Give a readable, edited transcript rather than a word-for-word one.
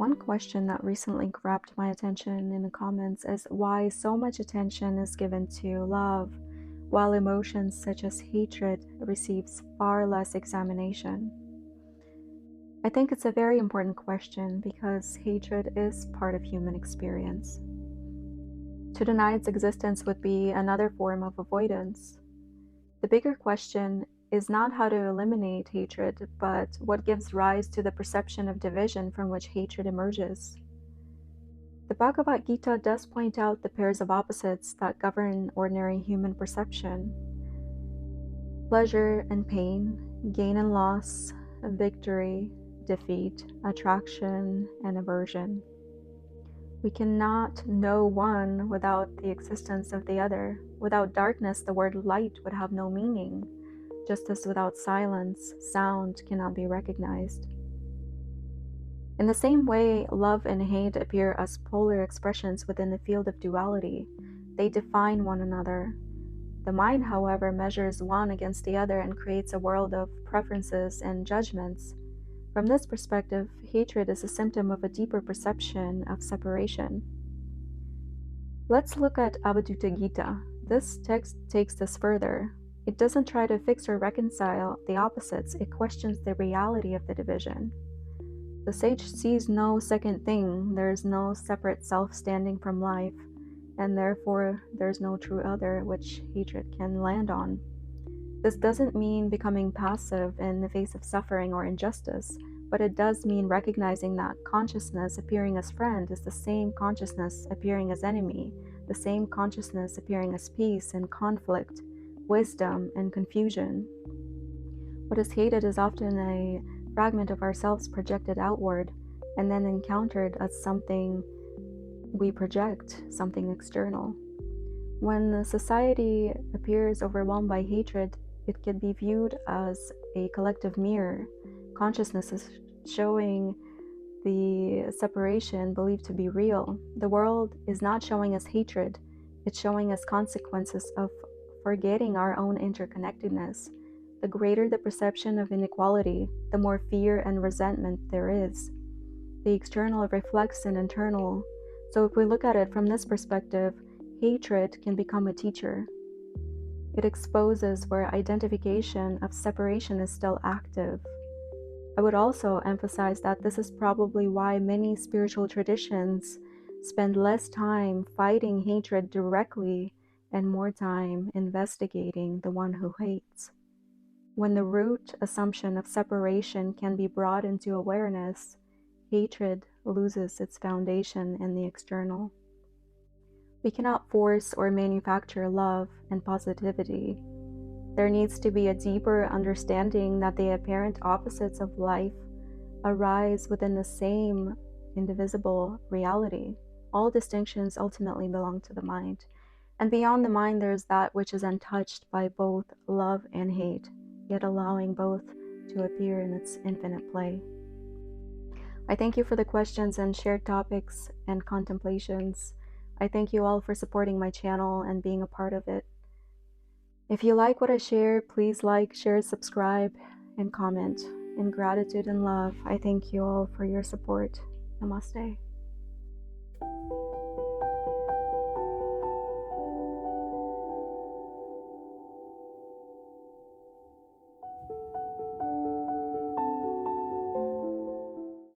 One question that recently grabbed my attention in the comments is why so much attention is given to love, while emotions such as hatred receives far less examination. I think it's a very important question because hatred is part of human experience. To deny its existence would be another form of avoidance. The bigger question is not how to eliminate hatred, but what gives rise to the perception of division from which hatred emerges. The Bhagavad Gita does point out the pairs of opposites that govern ordinary human perception: pleasure and pain, gain and loss, victory, defeat, attraction and aversion. We cannot know one without the existence of the other. Without darkness, the word light would have no meaning, just as without silence, sound cannot be recognized. In the same way, love and hate appear as polar expressions within the field of duality. They define one another. The mind, however, measures one against the other and creates a world of preferences and judgments. From this perspective, hatred is a symptom of a deeper perception of separation. Let's look at Avadhuta Gita. This text takes this further. It doesn't try to fix or reconcile the opposites, it questions the reality of the division. The sage sees no second thing, there is no separate self standing from life, and therefore there's no true other which hatred can land on. This doesn't mean becoming passive in the face of suffering or injustice, but it does mean recognizing that consciousness appearing as friend is the same consciousness appearing as enemy, the same consciousness appearing as peace and conflict, wisdom and confusion. What is hated is often a fragment of ourselves projected outward and then encountered as something we project, something external. When the society appears overwhelmed by hatred, it can be viewed as a collective mirror. Consciousness is showing the separation believed to be real. The world is not showing us hatred, it's showing us consequences of forgetting our own interconnectedness. The greater the perception of inequality, the more fear and resentment there is. The external reflects an internal. So if we look at it from this perspective, hatred can become a teacher. It exposes where identification of separation is still active. I would also emphasize that this is probably why many spiritual traditions spend less time fighting hatred directly and more time investigating the one who hates. When the root assumption of separation can be brought into awareness, hatred loses its foundation in the external. We cannot force or manufacture love and positivity. There needs to be a deeper understanding that the apparent opposites of life arise within the same indivisible reality. All distinctions ultimately belong to the mind. And beyond the mind, there is that which is untouched by both love and hate, yet allowing both to appear in its infinite play. I thank you for the questions and shared topics and contemplations. I thank you all for supporting my channel and being a part of it. If you like what I share, please like, share, subscribe, and comment. In gratitude and love, I thank you all for your support. Namaste.